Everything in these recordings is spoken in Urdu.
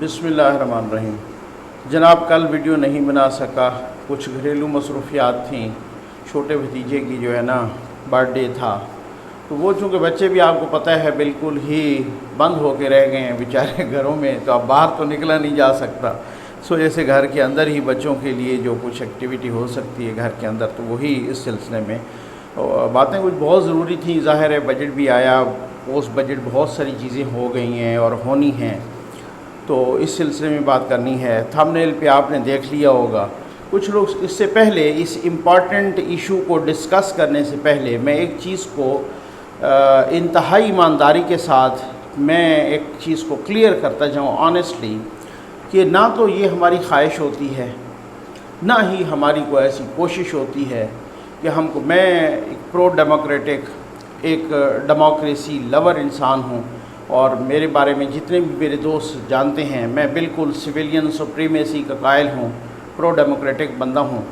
بسم اللہ الرحمن الرحیم۔ جناب کل ویڈیو نہیں بنا سکا، کچھ گھریلو مصروفیات تھیں، چھوٹے بھتیجے کی جو ہے نا برتھ ڈے تھا، تو وہ چونکہ بچے بھی آپ کو پتہ ہے بالکل ہی بند ہو کے رہ گئے ہیں بیچارے گھروں میں، تو اب باہر تو نکلا نہیں جا سکتا، اس وجہ سے گھر کے اندر ہی بچوں کے لیے جو کچھ ایکٹیویٹی ہو سکتی ہے گھر کے اندر، تو وہی اس سلسلے میں باتیں کچھ بہت ضروری تھیں۔ ظاہر ہے بجٹ بھی آیا، پوسٹ بجٹ بہت ساری چیزیں ہو گئی ہیں اور ہونی ہیں، تو اس سلسلے میں بات کرنی ہے۔ تھم نیل پہ آپ نے دیکھ لیا ہوگا، کچھ لوگ اس سے پہلے اس امپارٹنٹ ایشو کو ڈسکس کرنے سے پہلے میں ایک چیز کو انتہائی ایمانداری کے ساتھ میں ایک چیز کو کلیئر کرتا جاؤں آنیسٹلی، کہ نہ تو یہ ہماری خواہش ہوتی ہے، نہ ہی ہماری کوئی ایسی کوشش ہوتی ہے کہ میں ایک پرو ڈیموکریٹک، ایک ڈیموکریسی لور انسان ہوں، اور میرے بارے میں جتنے بھی میرے دوست جانتے ہیں میں بالکل سویلین سپریمیسی کا قائل ہوں، پرو ڈیموکریٹک بندہ ہوں۔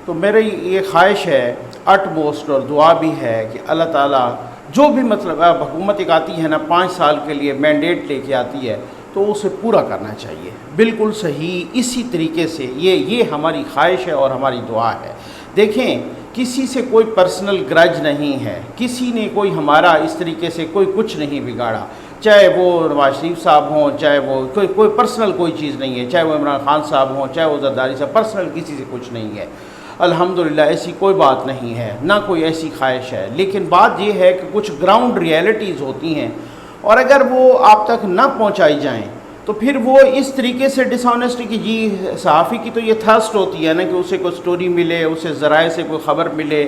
تو میری یہ خواہش ہے اٹ موسٹ، اور دعا بھی ہے کہ اللہ تعالیٰ جو بھی مطلب حکومت ایک آتی ہے نا 5 سال کے لیے مینڈیٹ لے کے آتی ہے، تو اسے پورا کرنا چاہیے، بالکل صحیح اسی طریقے سے یہ ہماری خواہش ہے اور ہماری دعا ہے۔ دیکھیں، کسی سے کوئی پرسنل گرج نہیں ہے، کسی نے کوئی ہمارا اس طریقے سے کوئی کچھ نہیں بگاڑا، چاہے وہ نواز شریف صاحب ہوں، چاہے وہ کوئی پرسنل کوئی چیز نہیں ہے، چاہے وہ عمران خان صاحب ہوں، چاہے وہ زرداری صاحب، پرسنل کسی سے کچھ نہیں ہے، الحمدللہ ایسی کوئی بات نہیں ہے، نہ کوئی ایسی خواہش ہے۔ لیکن بات یہ ہے کہ کچھ گراؤنڈ ریئلٹیز ہوتی ہیں، اور اگر وہ آپ تک نہ پہنچائی جائیں تو پھر وہ اس طریقے سے ڈس آنیسٹی کی جی صحافی کی تو یہ تھرسٹ ہوتی ہے نا کہ اسے کوئی سٹوری ملے، اسے ذرائع سے کوئی خبر ملے،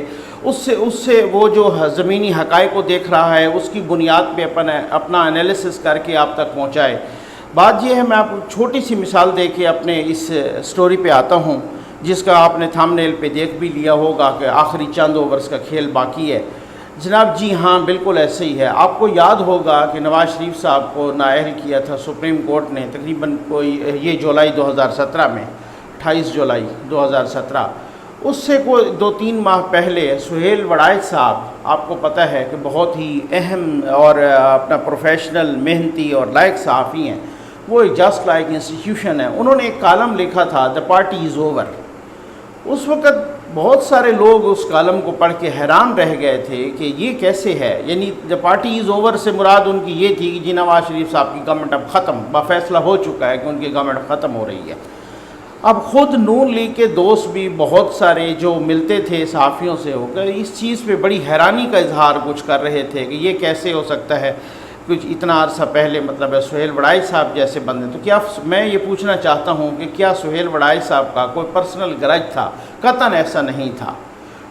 اس سے وہ جو زمینی حقائق کو دیکھ رہا ہے اس کی بنیاد پہ اپنا انالیسس کر کے آپ تک پہنچائے۔ بات یہ ہے، میں آپ کو چھوٹی سی مثال دے کے اپنے اس سٹوری پہ آتا ہوں، جس کا آپ نے تھم نیل پہ دیکھ بھی لیا ہوگا کہ آخری چند اوورز کا کھیل باقی ہے۔ جناب جی ہاں، بالکل ایسے ہی ہے۔ آپ کو یاد ہوگا کہ نواز شریف صاحب کو نااہل کیا تھا سپریم کورٹ نے تقریباً یہ جولائی 2017 میں، 28 جولائی 2017۔ اس سے کوئی 2-3 ماہ پہلے سہیل وڑائچ صاحب، آپ کو پتہ ہے کہ بہت ہی اہم اور اپنا پروفیشنل، محنتی اور لائق صحافی ہیں، وہ ایک جسٹ لائک انسٹیٹیوشن ہے۔ انہوں نے ایک کالم لکھا تھا دی پارٹی از اوور۔ اس وقت بہت سارے لوگ اس کالم کو پڑھ کے حیران رہ گئے تھے کہ یہ کیسے ہے، یعنی دی پارٹی از اوور سے مراد ان کی یہ تھی کہ جی نواز شریف صاحب کی گورنمنٹ اب ختم، فیصلہ ہو چکا ہے کہ ان کی گورنمنٹ ختم ہو رہی ہے۔ اب خود نون لیگ کے دوست بھی بہت سارے جو ملتے تھے صحافیوں سے ہو کر اس چیز پہ بڑی حیرانی کا اظہار کچھ کر رہے تھے کہ یہ کیسے ہو سکتا ہے، کچھ اتنا عرصہ پہلے مطلب ہے سہیل وڑائچ صاحب جیسے بندے۔ تو کیا میں یہ پوچھنا چاہتا ہوں کہ کیا سہیل وڑائچ صاحب کا کوئی پرسنل گرج تھا؟ قطعاً ایسا نہیں تھا۔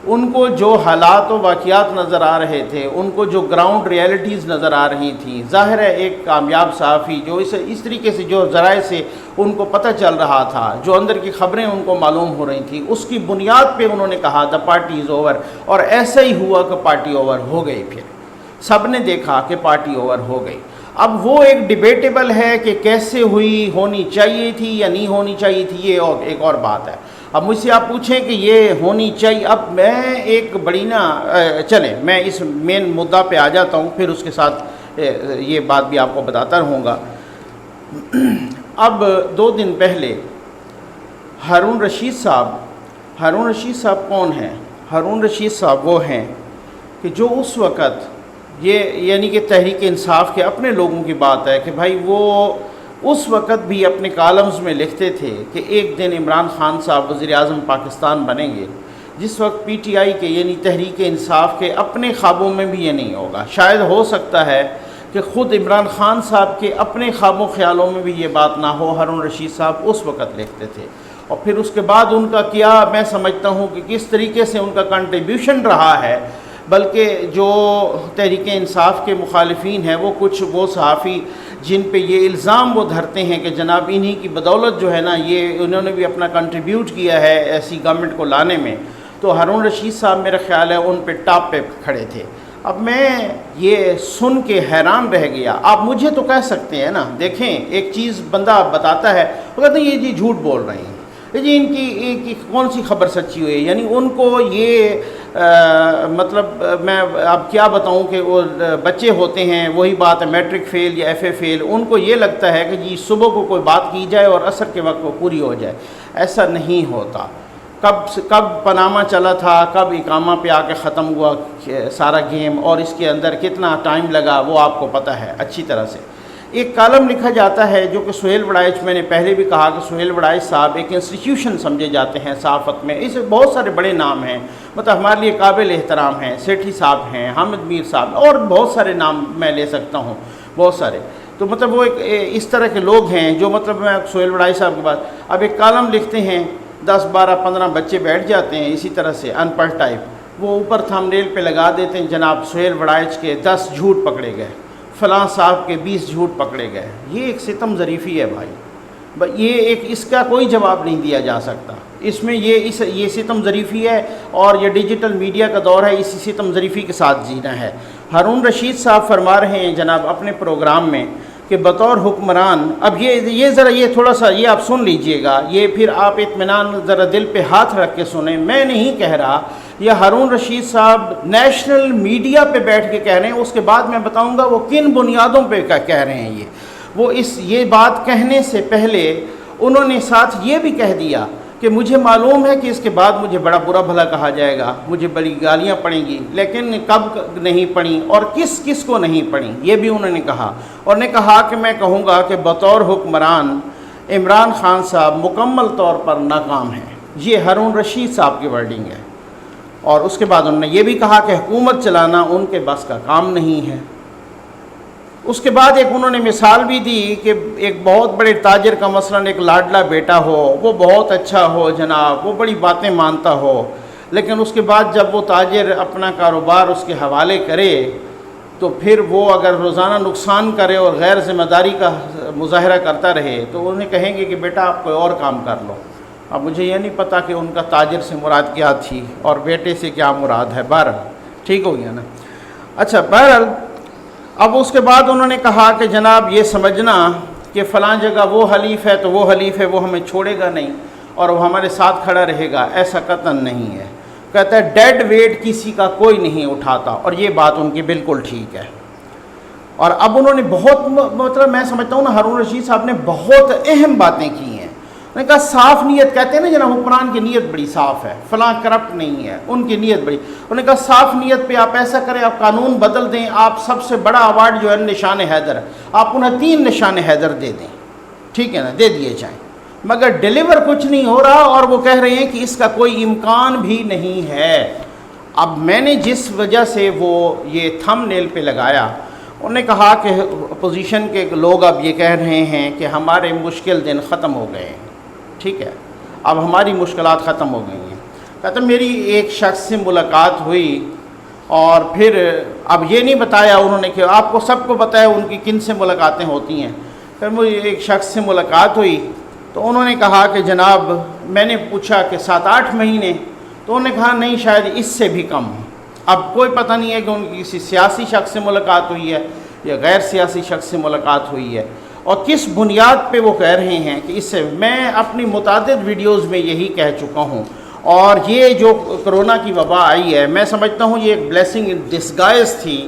ان کو جو حالات و واقعات نظر آ رہے تھے، ان کو جو گراؤنڈ ریئلٹیز نظر آ رہی تھیں، ظاہر ہے ایک کامیاب صحافی جو اس طریقے سے جو ذرائع سے ان کو پتہ چل رہا تھا، جو اندر کی خبریں ان کو معلوم ہو رہی تھیں، اس کی بنیاد پہ انہوں نے کہا دی پارٹی از اوور، اور ایسا ہی ہوا کہ پارٹی اوور ہو گئی۔ پھر سب نے دیکھا کہ پارٹی اوور ہو گئی۔ اب وہ ایک ڈیبیٹیبل ہے کہ کیسے ہوئی، ہونی چاہیے تھی یا نہیں ہونی چاہیے تھی، یہ ایک اور بات ہے۔ اب مجھ سے آپ پوچھیں کہ یہ ہونی چاہیے، اب میں ایک بڑی چلیں میں اس مین مدعا پہ آ جاتا ہوں، پھر اس کے ساتھ یہ بات بھی آپ کو بتاتا رہوں گا۔ اب 2 دن پہلے ہارون رشید صاحب کون ہیں؟ ہارون رشید صاحب وہ ہیں کہ جو اس وقت یہ یعنی کہ تحریک انصاف کے اپنے لوگوں کی بات ہے کہ بھائی وہ اس وقت بھی اپنے کالمز میں لکھتے تھے کہ ایک دن عمران خان صاحب وزیر اعظم پاکستان بنیں گے، جس وقت پی ٹی آئی کے یعنی تحریک انصاف کے اپنے خوابوں میں بھی یہ نہیں ہوگا۔ شاید ہو سکتا ہے کہ خود عمران خان صاحب کے اپنے خواب و خیالوں میں بھی یہ بات نہ ہو، ہارون رشید صاحب اس وقت لکھتے تھے۔ اور پھر اس کے بعد ان کا کیا میں سمجھتا ہوں کہ کس طریقے سے ان کا کنٹریبیوشن رہا ہے، بلکہ جو تحریک انصاف کے مخالفین ہیں وہ صحافی جن پہ یہ الزام وہ دھرتے ہیں کہ جناب انہی کی بدولت جو ہے نا یہ انہوں نے بھی اپنا کنٹریبیوٹ کیا ہے ایسی گورنمنٹ کو لانے میں، تو ہارون رشید صاحب میرا خیال ہے ان پہ ٹاپ پہ کھڑے تھے۔ اب میں یہ سن کے حیران رہ گیا۔ آپ مجھے تو کہہ سکتے ہیں نا، دیکھیں ایک چیز بندہ بتاتا ہے وہ کہتے ہیں یہ جی جھوٹ بول رہے ہیں، جی ان کی کون سی خبر سچی ہوئی ہے؟ یعنی ان کو یہ مطلب میں اب کیا بتاؤں کہ وہ بچے ہوتے ہیں، وہی بات ہے میٹرک فیل یا ایف اے فیل، ان کو یہ لگتا ہے کہ جی صبح کو کوئی بات کی جائے اور عصر کے وقت وہ پوری ہو جائے. ایسا نہیں ہوتا. کب پاناما چلا تھا، کب اقامہ پہ آ کے ختم ہوا سارا گیم، اور اس کے اندر کتنا ٹائم لگا وہ آپ کو پتہ ہے اچھی طرح سے. ایک کالم لکھا جاتا ہے جو کہ سہیل وڑائچ، میں نے پہلے بھی کہا کہ سہیل وڑائچ صاحب ایک انسٹیٹیوشن سمجھے جاتے ہیں صحافت میں. اس بہت سارے بڑے نام ہیں، مطلب ہمارے لیے قابل احترام ہیں. سیٹھی صاحب ہیں، حامد میر صاحب، اور بہت سارے نام میں لے سکتا ہوں، بہت سارے. تو مطلب وہ ایک اس طرح کے لوگ ہیں جو مطلب میں سہیل وڑائچ صاحب کے بعد اب ایک کالم لکھتے ہیں، 10 12 15 بچے بیٹھ جاتے ہیں اسی طرح سے ان پڑھ ٹائپ، وہ اوپر تھمبنیل پہ لگا دیتے ہیں جناب سہیل وڑائچ کے 10 جھوٹ پکڑے گئے، فلاں صاحب کے 20 جھوٹ پکڑے گئے. یہ ایک ستم ظریفی ہے بھائی، یہ اس کا کوئی جواب نہیں دیا جا سکتا. اس میں یہ ستم ظریفی ہے، اور یہ ڈیجیٹل میڈیا کا دور ہے، اسی ستم ظریفی کے ساتھ جینا ہے. ہارون رشید صاحب فرما رہے ہیں جناب اپنے پروگرام میں کہ بطور حکمران، اب یہ ذرا یہ تھوڑا سا یہ آپ سن لیجئے گا، یہ پھر آپ اطمینان ذرا دل پہ ہاتھ رکھ کے سنیں. میں نہیں کہہ رہا، یہ ہارون رشید صاحب نیشنل میڈیا پہ بیٹھ کے کہہ رہے ہیں. اس کے بعد میں بتاؤں گا وہ کن بنیادوں پہ کہہ رہے ہیں. یہ بات کہنے سے پہلے انہوں نے ساتھ یہ بھی کہہ دیا کہ مجھے معلوم ہے کہ اس کے بعد مجھے بڑا برا بھلا کہا جائے گا، مجھے بڑی گالیاں پڑیں گی، لیکن کب نہیں پڑیں اور کس کو نہیں پڑیں یہ بھی انہوں نے کہا. اور نے کہا کہ میں کہوں گا کہ بطور حکمران عمران خان صاحب مکمل طور پر ناکام ہیں. یہ ہارون رشید صاحب کی ورڈنگ ہے. اور اس کے بعد انہوں نے یہ بھی کہا کہ حکومت چلانا ان کے بس کا کام نہیں ہے. اس کے بعد ایک انہوں نے مثال بھی دی کہ ایک بہت بڑے تاجر کا مثلاً ایک لاڈلا بیٹا ہو، وہ بہت اچھا ہو جناب، وہ بڑی باتیں مانتا ہو، لیکن اس کے بعد جب وہ تاجر اپنا کاروبار اس کے حوالے کرے تو پھر وہ اگر روزانہ نقصان کرے اور غیر ذمہ داری کا مظاہرہ کرتا رہے تو انہیں کہیں گے کہ بیٹا آپ کوئی اور کام کر لو. اب مجھے یہ نہیں پتہ کہ ان کا تاجر سے مراد کیا تھی اور بیٹے سے کیا مراد ہے. بہرحال ٹھیک ہو گیا نا. اچھا بہرحال اب اس کے بعد انہوں نے کہا کہ جناب یہ سمجھنا کہ فلاں جگہ وہ حلیف ہے تو وہ حلیف ہے، وہ ہمیں چھوڑے گا نہیں اور وہ ہمارے ساتھ کھڑا رہے گا، ایسا قطعاً نہیں ہے. کہتا ہے ڈیڈ ویٹ کسی کا کوئی نہیں اٹھاتا، اور یہ بات ان کی بالکل ٹھیک ہے. اور اب انہوں نے بہت مطلب میں سمجھتا ہوں نا ہارون رشید صاحب نے بہت اہم باتیں کی ہیں. انہوں نے کہا صاف نیت، کہتے ہیں نا جناب حکمران کی نیت بڑی صاف ہے، فلاں کرپٹ نہیں ہے، ان کی نیت بڑی. انہوں نے کہا صاف نیت پہ آپ ایسا کریں، آپ قانون بدل دیں، آپ سب سے بڑا ایوارڈ جو ہے نشان حیدر، آپ انہیں 3 نشان حیدر دے دیں، ٹھیک ہے نا، دے دیے جائیں. مگر ڈیلیور کچھ نہیں ہو رہا، اور وہ کہہ رہے ہیں کہ اس کا کوئی امکان بھی نہیں ہے. اب میں نے جس وجہ سے وہ یہ تھم نیل پہ لگایا، انہوں نے کہا کہ اپوزیشن کے لوگ اب یہ کہہ رہے ہیں کہ ہمارے مشکل دن ختم ہو گئے ہیں. ٹھیک ہے، اب ہماری مشکلات ختم ہو گئی ہیں. کہتے میری ایک شخص سے ملاقات ہوئی، اور پھر اب یہ نہیں بتایا انہوں نے کہ آپ کو سب کو بتایا ان کی کن سے ملاقاتیں ہوتی ہیں. پھر مجھے ایک شخص سے ملاقات ہوئی تو انہوں نے کہا کہ جناب میں نے پوچھا کہ 7-8 مہینے، تو انہوں نے کہا نہیں شاید اس سے بھی کم. اب کوئی پتہ نہیں ہے کہ ان کی کسی سیاسی شخص سے ملاقات ہوئی ہے یا غیر سیاسی شخص سے ملاقات ہوئی ہے، اور کس بنیاد پہ وہ کہہ رہے ہیں کہ اس سے. میں اپنی متعدد ویڈیوز میں یہی کہہ چکا ہوں، اور یہ جو کرونا کی وبا آئی ہے میں سمجھتا ہوں یہ ایک بلیسنگ ان ڈسگائز تھی،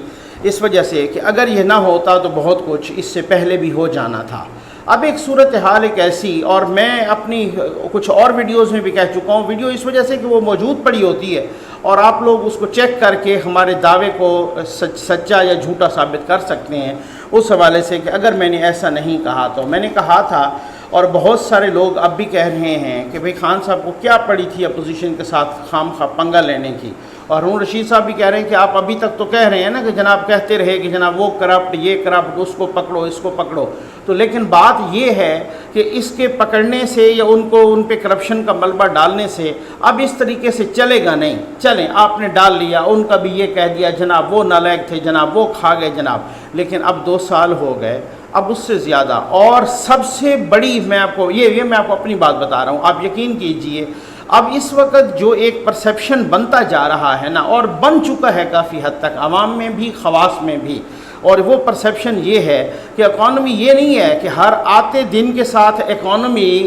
اس وجہ سے کہ اگر یہ نہ ہوتا تو بہت کچھ اس سے پہلے بھی ہو جانا تھا. اب ایک صورتحال ایک ایسی، اور میں اپنی کچھ اور ویڈیوز میں بھی کہہ چکا ہوں، ویڈیو اس وجہ سے کہ وہ موجود پڑی ہوتی ہے اور آپ لوگ اس کو چیک کر کے ہمارے دعوے کو سچا یا جھوٹا ثابت کر سکتے ہیں، اس حوالے سے کہ اگر میں نے ایسا نہیں کہا تو میں نے کہا تھا. اور بہت سارے لوگ اب بھی کہہ رہے ہیں کہ بھئی خان صاحب کو کیا پڑی تھی اپوزیشن کے ساتھ خام خواہ پنگا لینے کی. اور ہارون رشید صاحب بھی کہہ رہے ہیں کہ آپ ابھی تک تو کہہ رہے ہیں نا کہ جناب کہتے رہے کہ جناب وہ کرپٹ، یہ کرپٹ، اس کو پکڑو، اس کو پکڑو. تو لیکن بات یہ ہے کہ اس کے پکڑنے سے یا ان پہ کرپشن کا ملبہ ڈالنے سے اب اس طریقے سے چلے گا نہیں. چلیں آپ نے ڈال لیا، ان کا بھی یہ کہہ دیا جناب وہ نالائق تھے، جناب وہ کھا گئے جناب. لیکن اب 2 سال ہو گئے، اب اس سے زیادہ. اور سب سے بڑی میں آپ کو میں آپ کو اپنی بات بتا رہا ہوں، آپ یقین کیجئے اب اس وقت جو ایک پرسیپشن بنتا جا رہا ہے نا، اور بن چکا ہے کافی حد تک عوام میں بھی خواص میں بھی، اور وہ پرسیپشن یہ ہے کہ اکانومی یہ نہیں ہے کہ ہر آتے دن کے ساتھ اکانومی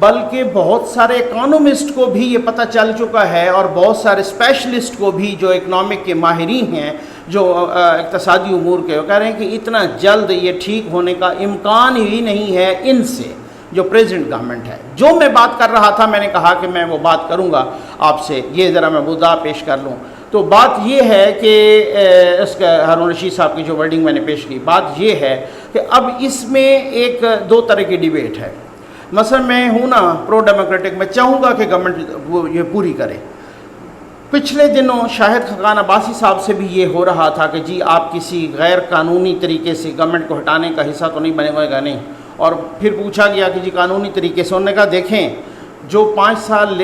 بلکہ بہت سارے اکانومسٹ کو بھی یہ پتہ چل چکا ہے اور بہت سارے اسپیشلسٹ کو بھی جو اکنامک کے ماہرین ہیں، جو اقتصادی امور کے، وہ کہہ رہے ہیں کہ اتنا جلد یہ ٹھیک ہونے کا امکان ہی نہیں ہے ان سے، جو پریزیڈنٹ گورنمنٹ ہے۔ جو میں بات کر رہا تھا، میں نے کہا کہ میں وہ بات کروں گا آپ سے، یہ ذرا میں مدعا پیش کر لوں۔ تو بات یہ ہے کہ اس کا ہارون رشید صاحب کی جو ورڈنگ میں نے پیش کی، بات یہ ہے کہ اب اس میں ایک دو طرح کی ڈیبیٹ ہے۔ مثلا میں ہوں نا پرو ڈیموکریٹک، میں چاہوں گا کہ گورنمنٹ یہ پوری کرے۔ پچھلے دنوں شاہد خاقان عباسی صاحب سے بھی یہ ہو رہا تھا کہ جی آپ کسی غیر قانونی طریقے سے گورنمنٹ کو ہٹانے کا حصہ تو نہیں بنے ہوئے گا، نہیں، اور پھر پوچھا گیا کہ جی قانونی طریقے سے، انہوں نے کہا دیکھیں جو 5 سال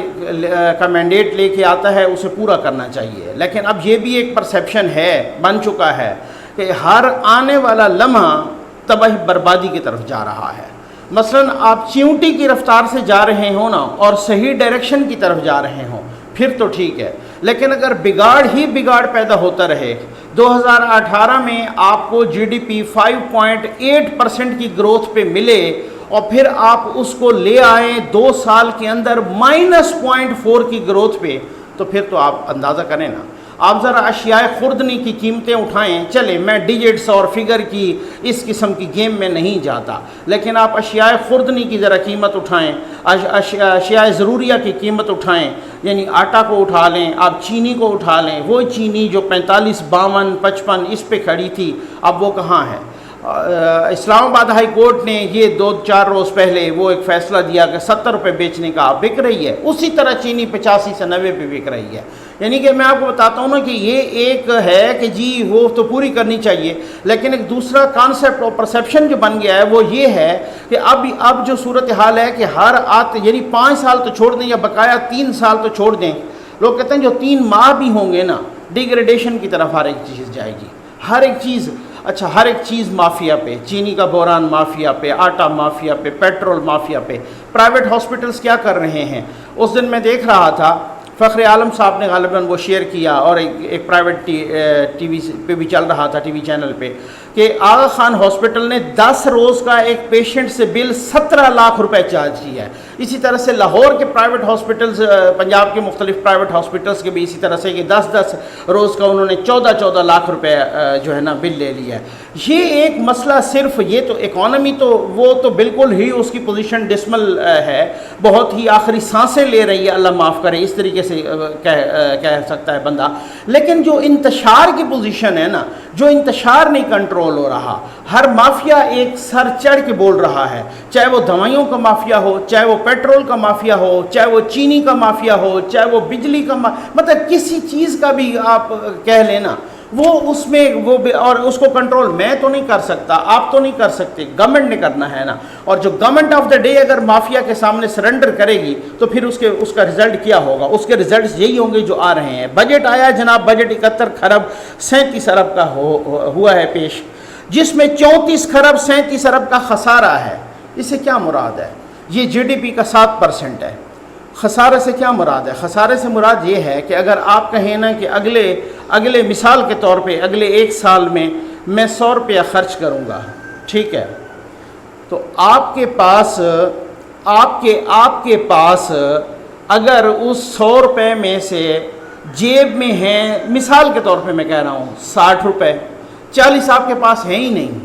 کا مینڈیٹ لے کے آتا ہے اسے پورا کرنا چاہیے، لیکن اب یہ بھی ایک پرسیپشن ہے، بن چکا ہے کہ ہر آنے والا لمحہ تباہی بربادی کی طرف جا رہا ہے۔ مثلا آپ چیونٹی کی رفتار سے جا رہے ہوں نا اور صحیح ڈائریکشن کی طرف جا رہے ہوں پھر تو ٹھیک ہے، لیکن اگر بگاڑ ہی بگاڑ پیدا ہوتا رہے، 2018 میں آپ کو جی ڈی پی 5.8% کی گروتھ پہ ملے اور پھر آپ اس کو لے آئیں 2 سال کے اندر -0.4 کی گروتھ پہ، تو پھر تو آپ اندازہ کریں نا۔ آپ ذرا اشیاء خوردنی کی قیمتیں اٹھائیں، چلے میں ڈیجٹس اور فگر کی اس قسم کی گیم میں نہیں جاتا، لیکن آپ اشیاء خوردنی کی ذرا قیمت اٹھائیں، اشیاء ضروریہ کی قیمت اٹھائیں، یعنی آٹا کو اٹھا لیں، آپ چینی کو اٹھا لیں، وہ چینی جو 45، 52، 55 اس پہ کھڑی تھی، اب وہ کہاں ہے؟ اسلام آباد ہائی کورٹ نے یہ 2-4 روز پہلے وہ ایک فیصلہ دیا کہ 70 روپے بیچنے کا بک رہی ہے، اسی طرح چینی 85 سے 90 پہ بک رہی ہے۔ یعنی کہ میں آپ کو بتاتا ہوں نا کہ یہ ایک ہے کہ جی وہ تو پوری کرنی چاہیے، لیکن ایک دوسرا کانسیپٹ اور پرسیپشن جو بن گیا ہے وہ یہ ہے کہ اب جو صورتحال ہے کہ یعنی 5 سال تو چھوڑ دیں یا بقایا 3 سال تو چھوڑ دیں، لوگ کہتے ہیں جو 3 ماہ بھی ہوں گے نا، ڈیگریڈیشن کی طرف ہر ایک چیز جائے گی، ہر ایک چیز۔ اچھا، ہر ایک چیز مافیا پہ، چینی کا بحران مافیا پہ، آٹا مافیا پہ، پیٹرول مافیا پہ۔ پرائیویٹ ہاسپٹلز کیا کر رہے ہیں؟ اس دن میں دیکھ رہا تھا، فخر عالم صاحب نے غالباً وہ شیئر کیا اور ایک پرائیویٹ ٹی وی پہ بھی چل رہا تھا، ٹی وی چینل پہ، کہ آغا خان ہاسپٹل نے 10 روز کا ایک پیشنٹ سے بل 17 لاکھ روپے چارج کیا ہے۔ اسی طرح سے لاہور کے پرائیویٹ ہاسپٹلز، پنجاب کے مختلف پرائیویٹ ہاسپٹلز کے بھی اسی طرح سے کہ 10 روز کا انہوں نے 14 لاکھ روپے جو ہے نا بل لے لیا ہے۔ یہ ایک مسئلہ صرف یہ تو اکانومی تو وہ تو بالکل ہی اس کی پوزیشن ڈسمل ہے، بہت ہی آخری سانسیں لے رہی ہے، اللہ معاف کرے اس طریقے سے کہہ سکتا ہے بندہ، لیکن جو انتشار کی پوزیشن ہے نا، جو انتشار نہیں کنٹرول ہو رہا، ہر مافیا ایک سر چڑھ کے بول رہا ہے، چاہے وہ دوائیوں کا مافیا ہو، چاہے وہ پیٹرول کا مافیا ہو، چاہے وہ چینی کا مافیا ہو، چاہے وہ بجلی کا مطلب کسی چیز کا بھی آپ کہہ لینا، وہ اس میں اور اس کو کنٹرول میں تو نہیں کر سکتا، آپ تو نہیں کر سکتے، گورنمنٹ نے کرنا ہے نا۔ اور جو گورنمنٹ آف دا ڈے اگر مافیا کے سامنے سرنڈر کرے گی تو پھر اس کا رزلٹ کیا ہوگا؟ اس کے رزلٹس یہی ہوں گے جو آ رہے ہیں۔ بجٹ آیا جناب، بجٹ 71 خرب 37 ارب کا ہوا ہے پیش، جس میں 34 خرب 37 ارب کا خسارہ ہے۔ اس سے کیا مراد ہے؟ یہ جی ڈی پی کا 7% ہے۔ خسارے سے کیا مراد ہے؟ خسارے سے مراد یہ ہے کہ اگر آپ کہیں نا کہ اگلے مثال کے طور پہ اگلے 1 سال میں 100 روپیہ خرچ کروں گا، ٹھیک ہے، تو آپ کے پاس اگر اس 100 روپے میں سے جیب میں ہیں، مثال کے طور پہ میں کہہ رہا ہوں 60 روپے، 40 آپ کے پاس ہیں ہی نہیں،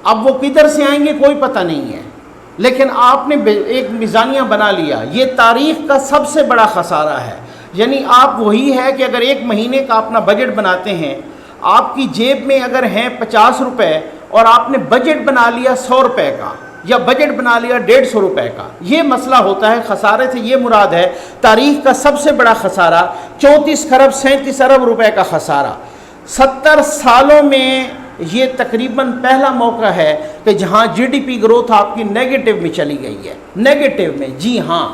اب وہ کدھر سے آئیں گے کوئی پتہ نہیں ہے، لیکن آپ نے ایک میزانیہ بنا لیا۔ یہ تاریخ کا سب سے بڑا خسارہ ہے۔ یعنی آپ وہی ہے کہ اگر 1 مہینے کا اپنا بجٹ بناتے ہیں، آپ کی جیب میں اگر ہیں 50 روپے اور آپ نے بجٹ بنا لیا 100 روپے کا یا بجٹ بنا لیا 150 روپے کا، یہ مسئلہ ہوتا ہے۔ خسارے سے یہ مراد ہے تاریخ کا سب سے بڑا خسارہ، 34 خرب 37 ارب روپے کا خسارہ۔ 70 سالوں میں یہ تقریباً پہلا موقع ہے کہ جہاں جی ڈی پی گروتھ آپ کی نیگیٹو میں چلی گئی ہے، نیگیٹو میں، جی ہاں۔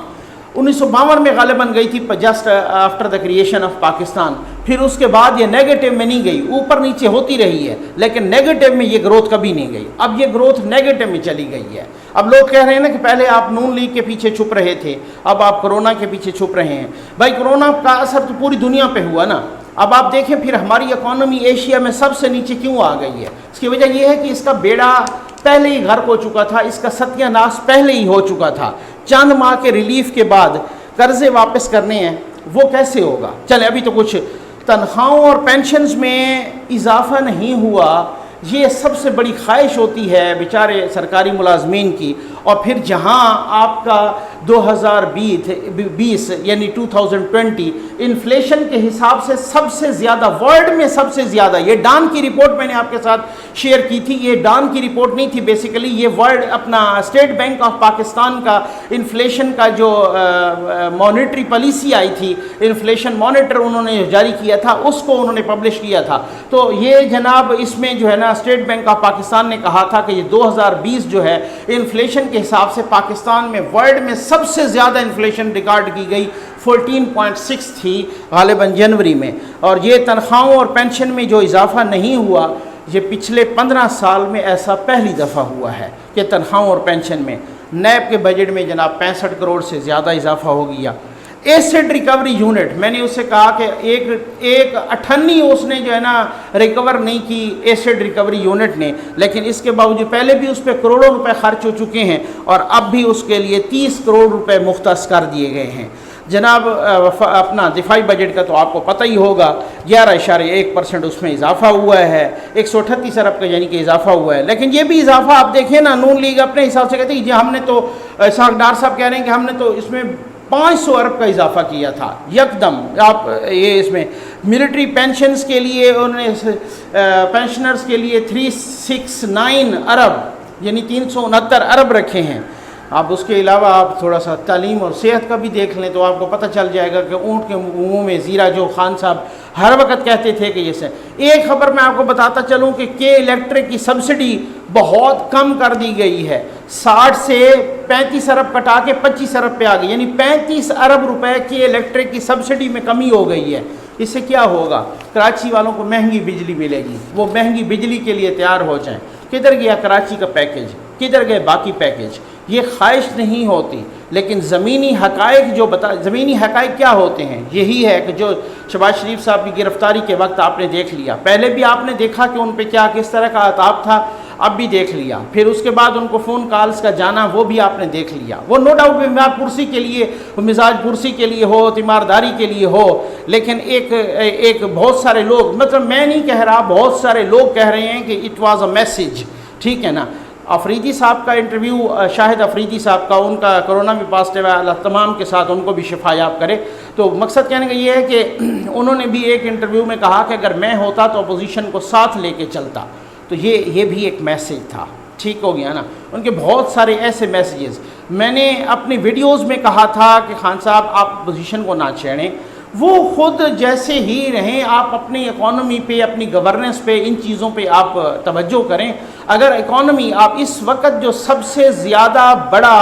1952 میں غالباً گئی تھی just after the creation of Pakistan, پھر اس کے بعد یہ نیگیٹو میں نہیں گئی، اوپر نیچے ہوتی رہی ہے، لیکن نیگیٹو میں یہ گروتھ کبھی نہیں گئی۔ اب یہ گروتھ نیگیٹو میں چلی گئی ہے۔ اب لوگ کہہ رہے ہیں نا کہ پہلے آپ نون لیگ کے پیچھے چھپ رہے تھے، اب آپ کرونا کے پیچھے چھپ رہے ہیں۔ بھائی کرونا کا اثر تو پوری دنیا پہ ہوا نا، اب آپ دیکھیں پھر ہماری اکانومی ایشیا میں سب سے نیچے کیوں آ گئی ہے؟ اس کی وجہ یہ ہے کہ اس کا بیڑا پہلے ہی غرق ہو چکا تھا، اس کا ستیہ ناش پہلے ہی ہو چکا تھا۔ چند ماہ کے ریلیف کے بعد قرضے واپس کرنے ہیں، وہ کیسے ہوگا؟ چلے ابھی تو کچھ تنخواہوں اور پینشنز میں اضافہ نہیں ہوا، یہ سب سے بڑی خواہش ہوتی ہے بیچارے سرکاری ملازمین کی، اور پھر جہاں آپ کا 2020 یعنی 2020 انفلیشن کے حساب سے سب سے زیادہ ورلڈ میں سب سے زیادہ، یہ ڈان کی رپورٹ میں نے آپ کے ساتھ شیئر کی تھی، یہ ڈان کی رپورٹ نہیں تھی بیسیکلی، یہ ورلڈ اپنا اسٹیٹ بینک آف پاکستان کا انفلیشن کا جو مانیٹری پالیسی آئی تھی، انفلیشن مانیٹر انہوں نے جاری کیا تھا، اس کو انہوں نے پبلش کیا تھا۔ تو یہ جناب اس میں جو ہے نا اسٹیٹ بینک آف پاکستان نے کہا تھا کہ یہ 2020 جو ہے انفلیشن کے حساب سے پاکستان میں ورلڈ میں سب سے زیادہ انفلیشن ریکارڈ کی گئی، 14.6 تھی غالباً جنوری میں۔ اور یہ تنخواہوں اور پینشن میں جو اضافہ نہیں ہوا، یہ پچھلے 15 سال میں ایسا پہلی دفعہ ہوا ہے کہ تنخواہوں اور پینشن میں۔ نیب کے بجٹ میں جناب 65 کروڑ سے زیادہ اضافہ ہو گیا۔ ایسڈ ریکوری یونٹ، میں نے اس سے کہا کہ ایک 98 اس نے جو ہے نا ریکور نہیں کی ایسڈ ریکوری یونٹ نے، لیکن اس کے باوجود پہلے بھی اس پہ کروڑوں روپے خرچ ہو چکے ہیں، اور اب بھی اس کے لیے 30 کروڑ روپے مختص کر دیے گئے ہیں۔ جناب اپنا دفاعی بجٹ کا تو آپ کو پتہ ہی ہوگا، 11.1% اس میں اضافہ ہوا ہے، 138 ارب کا یعنی کہ اضافہ ہوا ہے۔ لیکن یہ بھی اضافہ آپ دیکھیں نا، نون لیگ اپنے حساب سے کہتے ہیں جی ہم نے تو، ڈار صاحب کہہ رہے ہیں کہ ہم نے تو اس میں 500 ارب کا اضافہ کیا تھا یکدم۔ آپ یہ اس میں ملٹری پینشنز کے لیے انہوں نے پینشنرز کے لیے 369 ارب یعنی 369 ارب رکھے ہیں۔ آپ اس کے علاوہ آپ تھوڑا سا تعلیم اور صحت کا بھی دیکھ لیں تو آپ کو پتہ چل جائے گا کہ اونٹ کے منہ میں زیرہ، جو خان صاحب ہر وقت کہتے تھے کہ یہ سے ایک خبر میں آپ کو بتاتا چلوں کہ کے الیکٹرک کی سبسڈی بہت کم کر دی گئی ہے، 60 سے 35 ارب کٹا کے 25 ارب پہ آ گئی، یعنی 35 ارب روپے کے الیکٹرک کی سبسڈی میں کمی ہو گئی ہے۔ اس سے کیا ہوگا؟ کراچی والوں کو مہنگی بجلی ملے گی، وہ مہنگی بجلی کے لیے تیار ہو جائیں۔ کدھر گیا کراچی کا پیکیج؟ کدھر گئے باقی پیکیج؟ یہ خواہش نہیں ہوتی، لیکن زمینی حقائق زمینی حقائق کیا ہوتے ہیں؟ یہی ہے کہ جو شہباز شریف صاحب کی گرفتاری کے وقت آپ نے دیکھ لیا، پہلے بھی آپ نے دیکھا کہ ان پہ کس طرح کا عطاب تھا، اب بھی دیکھ لیا، پھر اس کے بعد ان کو فون کالز کا جانا وہ بھی آپ نے دیکھ لیا۔ وہ نو ڈاؤٹ مزاج پرسی کے لیے ہو، تیمارداری کے لیے ہو، لیکن ایک بہت سارے لوگ، مطلب میں نہیں کہہ رہا، بہت سارے لوگ کہہ رہے ہیں کہ اٹ واز اے میسج، ٹھیک ہے نا۔ افریدی صاحب کا انٹرویو، شاہد افریدی صاحب کا، ان کا کرونا میں پازیٹیو ہے، اللہ تمام کے ساتھ ان کو بھی شفا یاب کرے۔ تو مقصد کہنے کا یہ ہے کہ انہوں نے بھی ایک انٹرویو میں کہا کہ اگر میں ہوتا تو اپوزیشن کو ساتھ لے کے چلتا، تو یہ بھی ایک میسیج تھا، ٹھیک ہو گیا نا۔ ان کے بہت سارے ایسے میسیجز میں نے اپنی ویڈیوز میں کہا تھا کہ خان صاحب آپ اپوزیشن کو نہ چھیڑیں، وہ خود جیسے ہی رہیں، آپ اپنی اکانومی پہ، اپنی گورننس پہ، ان چیزوں پہ آپ توجہ کریں۔ اگر اکانومی آپ اس وقت جو سب سے زیادہ بڑا،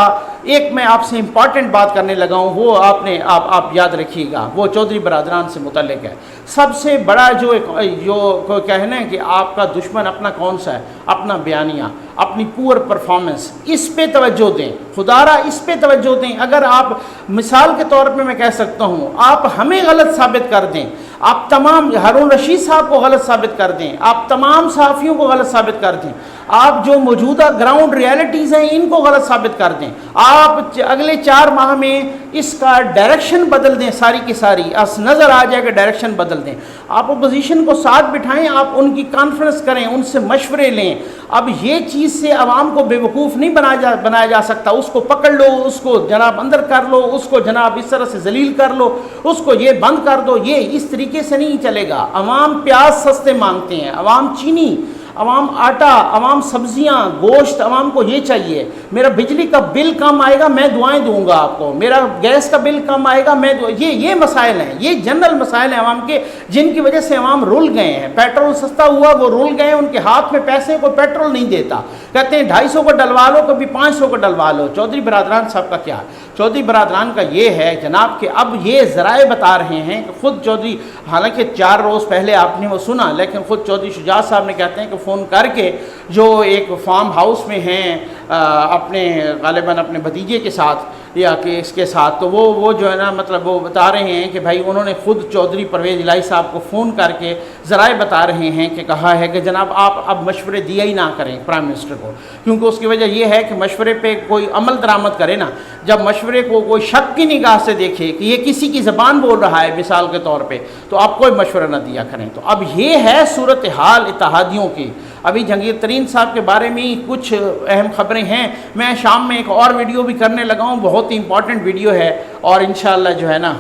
ایک میں آپ سے امپورٹنٹ بات کرنے لگا ہوں، وہ آپ یاد رکھیے گا، وہ چودھری برادران سے متعلق ہے۔ سب سے بڑا جو کہنا ہے کہ آپ کا دشمن اپنا کون سا ہے؟ اپنا بیانیہ، اپنی پور پرفارمنس، اس پہ توجہ دیں، خدا را اس پہ توجہ دیں۔ اگر آپ مثال کے طور پہ میں کہہ سکتا ہوں، آپ ہمیں غلط ثابت کر دیں، آپ تمام ہارون رشید صاحب کو غلط ثابت کر دیں، آپ تمام صحافیوں کو غلط ثابت کر دیں، آپ جو موجودہ گراؤنڈ ریالٹیز ہیں ان کو غلط ثابت کر دیں، آپ اگلے 4 ماہ میں اس کا ڈائریکشن بدل دیں، ساری کی ساری نظر آ جائے کہ ڈائریکشن بدل دیں۔ آپ اپوزیشن کو ساتھ بٹھائیں، آپ ان کی کانفرنس کریں، ان سے مشورے لیں۔ اب یہ چیز سے عوام کو بے وقوف نہیں بنایا جا سکتا، اس کو پکڑ لو، اس کو جناب اندر کر لو، اس کو جناب اس طرح سے ذلیل کر لو، اس کو یہ بند کر دو، یہ اس طریقے سے نہیں چلے گا۔ عوام پیاز سستے مانگتے ہیں، عوام چینی، عوام آٹا، عوام سبزیاں، گوشت، عوام کو یہ چاہیے۔ میرا بجلی کا بل کم آئے گا، میں دعائیں دوں گا آپ کو، میرا گیس کا بل کم آئے گا، یہ مسائل ہیں، یہ جنرل مسائل ہیں عوام کے، جن کی وجہ سے عوام رول گئے ہیں۔ پیٹرول سستا ہوا، وہ رول گئے، ان کے ہاتھ میں پیسے کو پیٹرول نہیں دیتا، کہتے ہیں 250 کو ڈلوا لو، کبھی 500 کو ڈلوا لو۔ چودھری برادران صاحب کا کیا؟ چودھری برادران کا یہ ہے جناب کہ اب یہ ذرائع بتا رہے ہیں کہ خود چودھری، حالانکہ 4 روز پہلے آپ نے وہ سنا، لیکن خود چودھری شجاعت صاحب نے کہتے ہیں کہ فون کر کے جو ایک فارم ہاؤس میں ہیں اپنے غالباً اپنے بھتیجے کے ساتھ، یا کہ اس کے ساتھ، تو وہ جو ہے نا مطلب وہ بتا رہے ہیں کہ بھائی انہوں نے خود چودھری پرویز الہی صاحب کو فون کر کے ذرائع بتا رہے ہیں کہ کہا ہے کہ جناب آپ اب مشورے دیا ہی نہ کریں پرائم منسٹر کو، کیونکہ اس کی وجہ یہ ہے کہ مشورے پہ کوئی عمل درآمد کرے نا، جب مشورے کو کوئی شک کی نگاہ سے دیکھے کہ یہ کسی کی زبان بول رہا ہے مثال کے طور پہ، تو آپ کوئی مشورہ نہ دیا کریں۔ تو اب یہ ہے صورتحال اتحادیوں کی۔ ابھی جہانگیر ترین صاحب کے بارے میں کچھ اہم خبریں ہیں، میں شام میں ایک اور ویڈیو بھی کرنے لگا ہوں، بہت ہی امپورٹنٹ ویڈیو ہے، اور انشاءاللہ جو ہے نا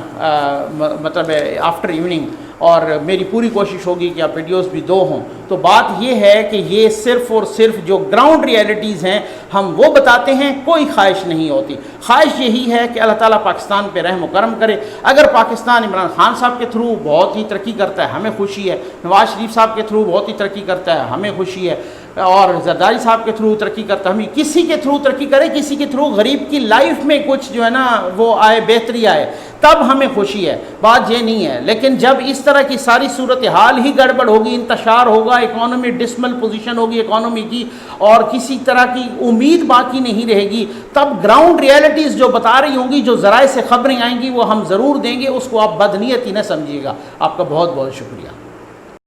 مطلب آفٹر ایوننگ، اور میری پوری کوشش ہوگی کہ آپ ویڈیوز بھی دو ہوں۔ تو بات یہ ہے کہ یہ صرف اور صرف جو گراؤنڈ ریئلٹیز ہیں ہم وہ بتاتے ہیں، کوئی خواہش نہیں ہوتی۔ خواہش یہی ہے کہ اللہ تعالیٰ پاکستان پہ رحم و کرم کرے۔ اگر پاکستان عمران خان صاحب کے تھرو بہت ہی ترقی کرتا ہے ہمیں خوشی ہے، نواز شریف صاحب کے تھرو بہت ہی ترقی کرتا ہے ہمیں خوشی ہے، اور زرداری صاحب کے تھرو ترقی کرتا ہے ہمیں، کسی کے تھرو ترقی کرے، کسی کے تھرو غریب کی لائف میں کچھ جو ہے نا وہ آئے، بہتری آئے، تب ہمیں خوشی ہے، بات یہ نہیں ہے۔ لیکن جب اس طرح کی ساری صورتحال ہی گڑبڑ ہوگی، انتشار ہوگا، اکانومی ڈسمل پوزیشن ہوگی اکانومی کی، اور کسی طرح کی امید باقی نہیں رہے گی، تب گراؤنڈ ریئلٹیز جو بتا رہی ہوں گی، جو ذرائع سے خبریں آئیں گی وہ ہم ضرور دیں گے، اس کو آپ بدنیتی نہ سمجھیے گا۔ آپ کا بہت بہت شکریہ۔